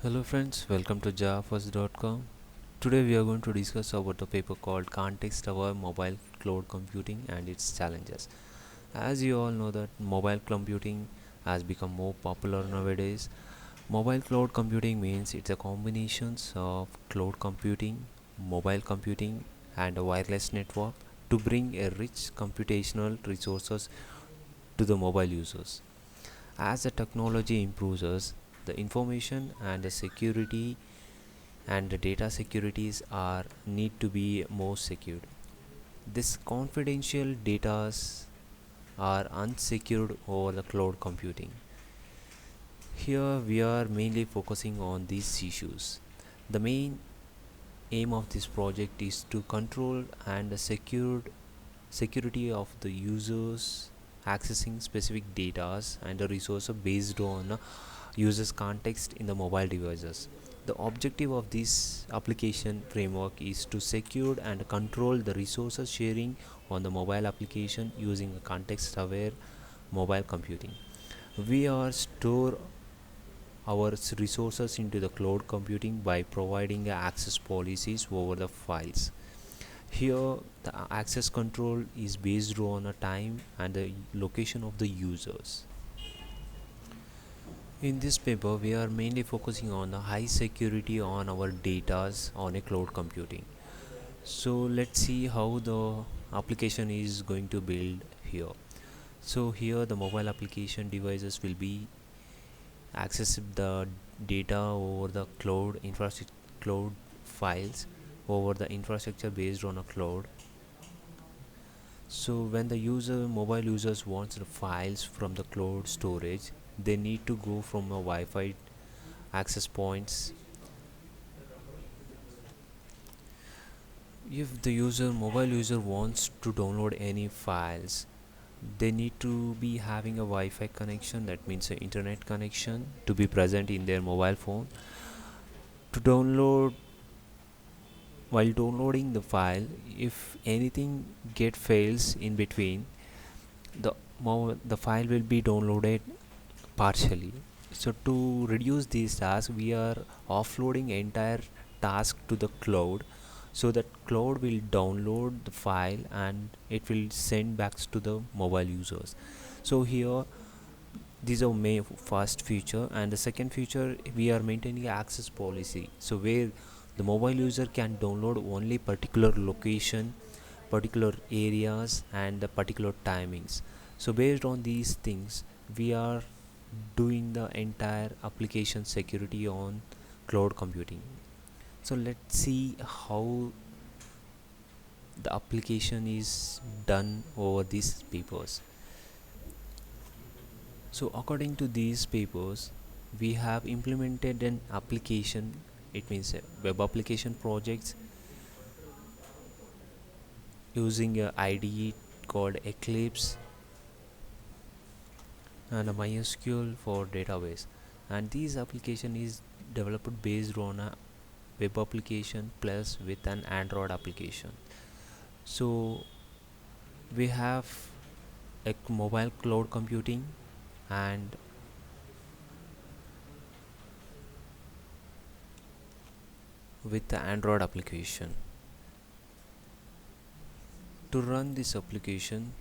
Hello friends, welcome to javafirst.com. Today we are going to discuss about the paper called Context-Aware Mobile Cloud Computing and its Challenges. As you all know that mobile computing has become more popular nowadays. Mobile cloud computing means it's a combination of cloud computing, mobile computing and a wireless network to bring a rich computational resources to the mobile users. As the technology improves, the information and the security and the data securities are need to be more secured. This confidential data are unsecured over the cloud computing. Here we are mainly focusing on these issues. The main aim of this project is to control and secure security of the users accessing specific data and the resources based on users context in the mobile devices. The objective of this application framework is to secure and control the resources sharing on the mobile application using a context aware mobile computing. We are store our resources into the cloud computing by providing access policies over the files. Here, the access control is based on a time and the location of the users. In this paper, we are mainly focusing on the high security on our data on a cloud computing. So let's see how the application is going to build here. So here the mobile application devices will be access the data over the cloud infrastructure, cloud files over the infrastructure based on a cloud. So when the mobile users wants the files from the cloud storage, they need to go from a Wi-Fi access points. If the mobile user wants to download any files, they need to be having a Wi-Fi connection, that means an internet connection to be present in their mobile phone to download. While downloading the file, if anything get fails in between, the the file will be downloaded partially. So to reduce these tasks, we are offloading entire task to the cloud, so that cloud will download the file and it will send back to the mobile users. So here these are my first feature, and the second feature, we are maintaining access policy, so where the mobile user can download only particular location, particular areas and the particular timings. So based on these things, we are doing the entire application security on cloud computing. So let's see how the application is done over these papers. So according to these papers, we have implemented an application, it means a web application projects using a IDE called Eclipse and a MySQL for database. And this application is developed based on a web application plus with an Android application. So we have a mobile cloud computing and with the Android application. To run this application,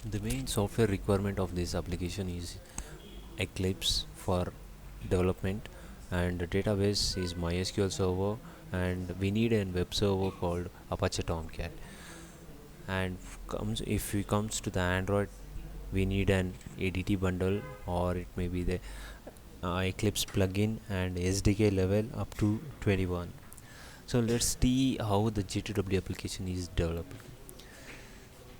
the main software requirement of this application is Eclipse for development, and the database is MySQL server, and we need a web server called Apache Tomcat. And if we comes to the Android, we need an ADT bundle, or it may be the Eclipse plugin and SDK level up to 21. So let's see how the G2W application is developed.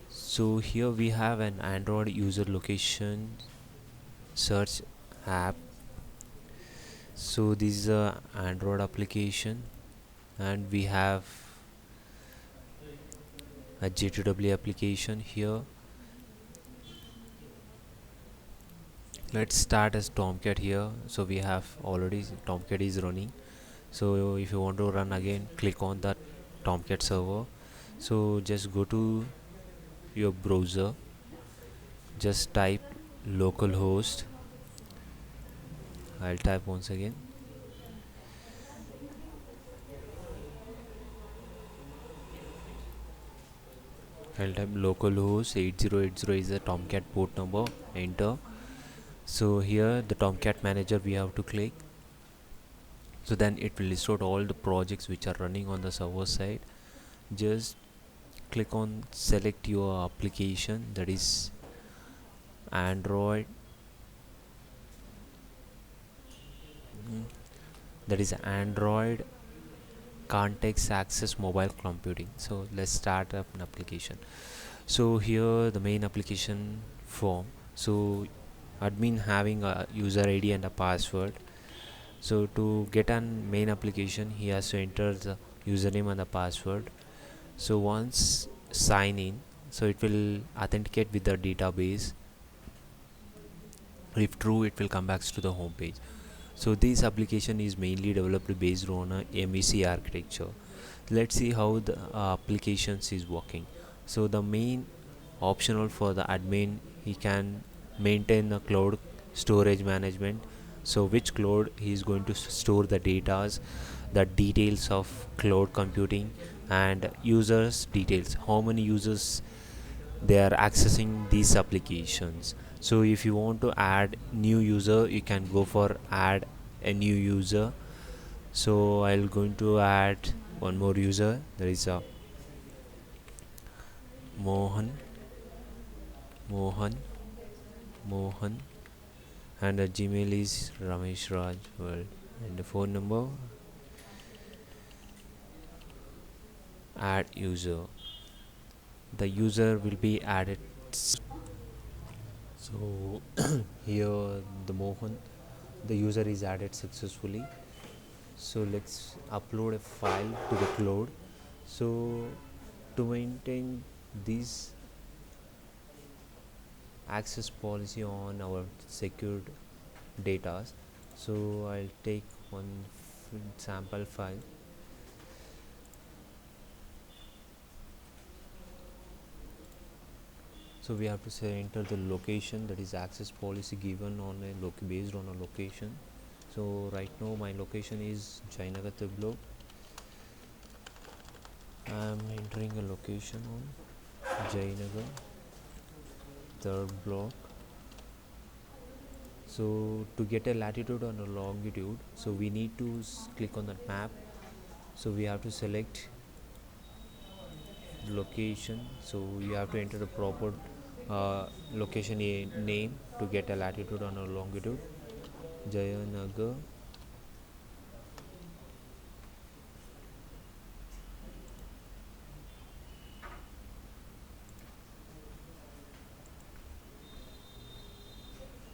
So here we have an Android user location search app. So this is a Android application, and we have a G2W application here. Let's start as Tomcat here. So we have already Tomcat is running. So if you want to run again, click on that Tomcat server. So just go to your browser, just type localhost. I'll type once again. I'll type localhost 8080 is the Tomcat port number. Enter. So here the Tomcat manager we have to click. So then it will list out all the projects which are running on the server side. Just click on select your application, that is Android, mm, that is Android context access mobile computing. So let's start up an application. So here the main application form. So admin having a user ID and a password. So to get an main application he has to enter the username and the password. So once sign in, so it will authenticate with the database. If true, it will come back to the home page. So this application is mainly developed based on a MVC architecture. Let's see how the applications is working. So the main optional for the admin, he can maintain the cloud storage management. So which cloud he is going to store the data, the details of cloud computing, and users details, how many users they are accessing these applications. So if you want to add new user, you can go for add a new user. So I'll going to add one more user, there is a Mohan, Mohan, Mohan, and the Gmail is Ramesh Raj World, and the phone number add user. The user will be added. So here the Mohan, the user is added successfully. So let's upload a file to the cloud. So to maintain this access policy on our secured data, so I'll take one sample file. So we have to say enter the location, that is access policy given on a based on a location. So right now my location is Jainagar third block. I am entering a location on Jainagar third block. So to get a latitude and a longitude, so we need to click on that map. So we have to select location. So you have to enter the proper location name to get a latitude and a longitude. Jayanagar.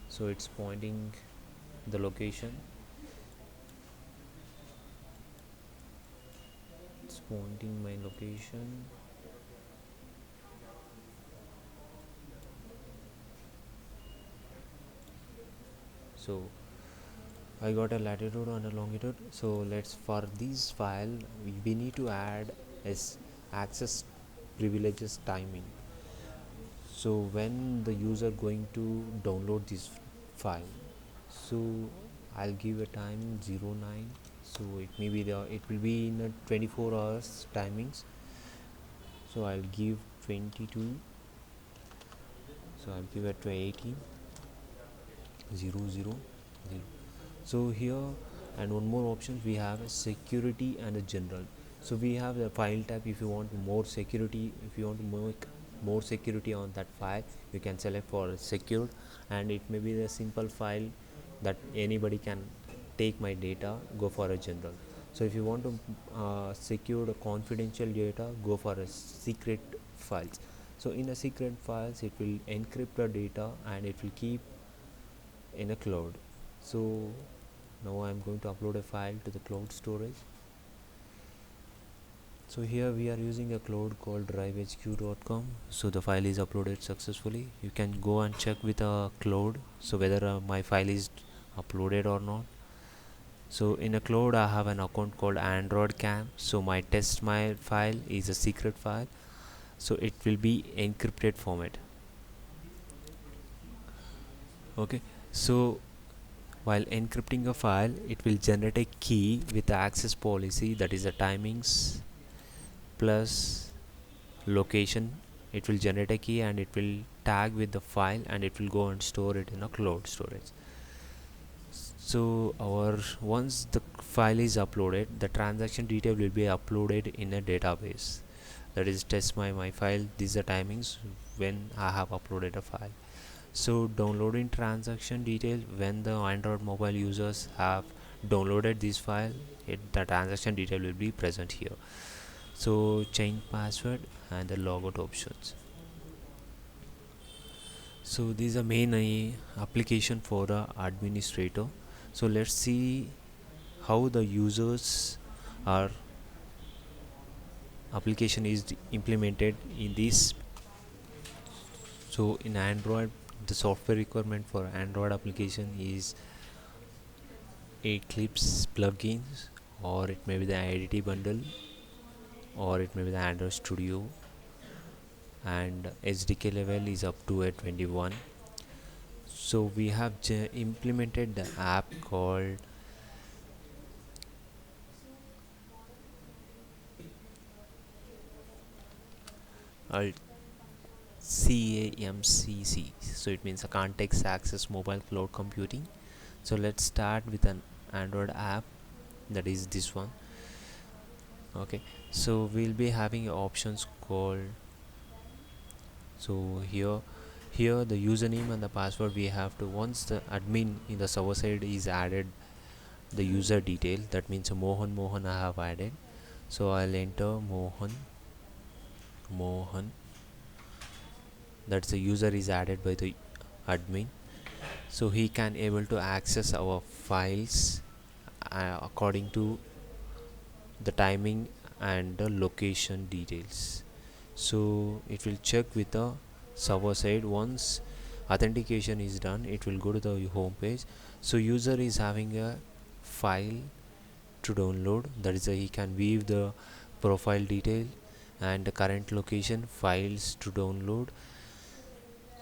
So it's pointing the location. It's pointing my location. So I got a latitude and a longitude. So let's, for this file we need to add as access privileges timing. So when the user going to download this file, so I'll give a time 09. So it may be it will be in a 24 hours timings. So I'll give 22. So I'll give it to 18 0 0 0. So here, and one more option we have a security and a general. So we have the file type. If you want more security, if you want to make more security on that file, you can select for secured, and it may be the simple file that anybody can take my data, go for a general. So if you want to secure the confidential data, go for a secret files. So in a secret files it will encrypt the data and it will keep in a cloud. So now I'm going to upload a file to the cloud storage. So here we are using a cloud called drivehq.com. So the file is uploaded successfully. You can go and check with a cloud, so whether my file is uploaded or not. So in a cloud I have an account called Android Cam. So my test my file is a secret file, so it will be encrypted format. Okay, so while encrypting a file, it will generate a key with the access policy, that is the timings plus location. It will generate a key and it will tag with the file and it will go and store it in a cloud storage. So our once the file is uploaded, the transaction detail will be uploaded in a database, that is test my file. These are timings when I have uploaded a file. So downloading transaction detail, when the Android mobile users have downloaded this file, the transaction detail will be present here. So change password and the logout options. So these are main application for the administrator. So let's see how the users are application is implemented in this. So in Android, the software requirement for Android application is Eclipse plugins, or it may be the IDT bundle, or it may be the Android Studio, and SDK level is up to a 21. So we have implemented the app called CAMCC. So it means a context access mobile cloud computing. So let's start with an Android app, that is this one. Okay, so we'll be having options called, so here the username and the password we have to, once the admin in the server side is added the user detail, that means Mohan I have added. So I'll enter Mohan, that's the user is added by the admin. So he can able to access our files according to the timing and the location details. So it will check with the server side. Once authentication is done, it will go to the home page. So user is having a file to download, that is he can view the profile detail and the current location, files to download.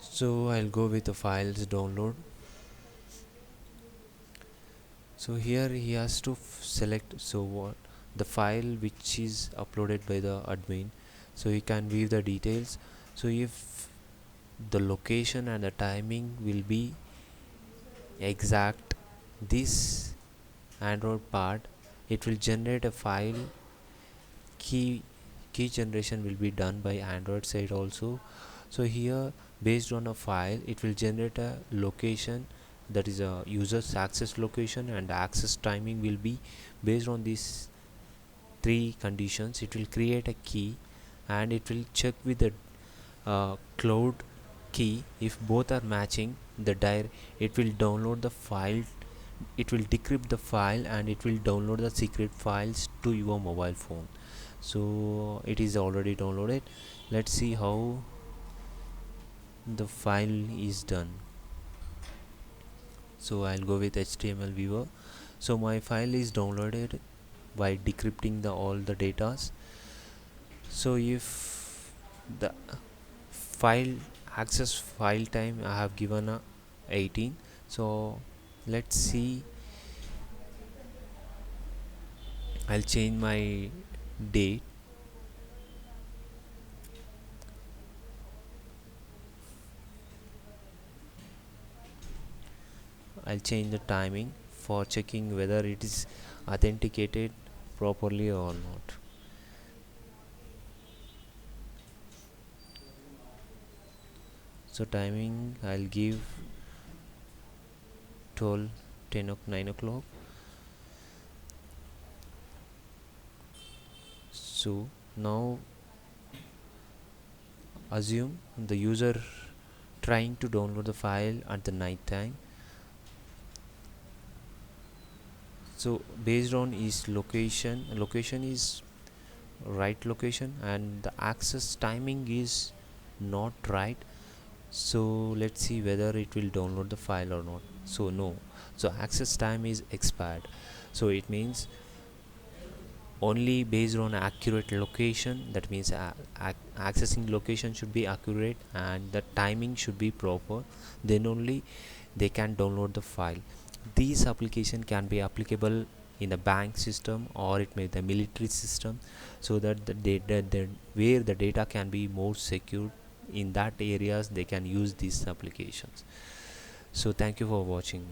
So I'll go with the files download. So here he has to select, so what the file which is uploaded by the admin, so he can view the details. So if the location and the timing will be exact, this Android part, it will generate a file. Key generation will be done by Android side also. So here based on a file, it will generate a location, that is a user's access location, and access timing will be based on these three conditions. It will create a key and it will check with the cloud key. If both are matching, it will download the file, it will decrypt the file and it will download the secret files to your mobile phone. So it is already downloaded. Let's see how the file is done. So I'll go with HTML viewer. So my file is downloaded by decrypting all the datas. So if the file access file time I have given a 18. So let's see, I'll change my date. I'll change the timing for checking whether it is authenticated properly or not. So timing I'll give 12 9 o'clock. So now assume the user trying to download the file at the night time. So based on his location is right location and the access timing is not right. So let's see whether it will download the file or not. So no, so access time is expired. So it means only based on accurate location, that means accessing location should be accurate and the timing should be proper, then only they can download the file. These application can be applicable in the bank system, or it may be the military system, so that the data, where the data can be more secure, in that areas they can use these applications. So thank you for watching.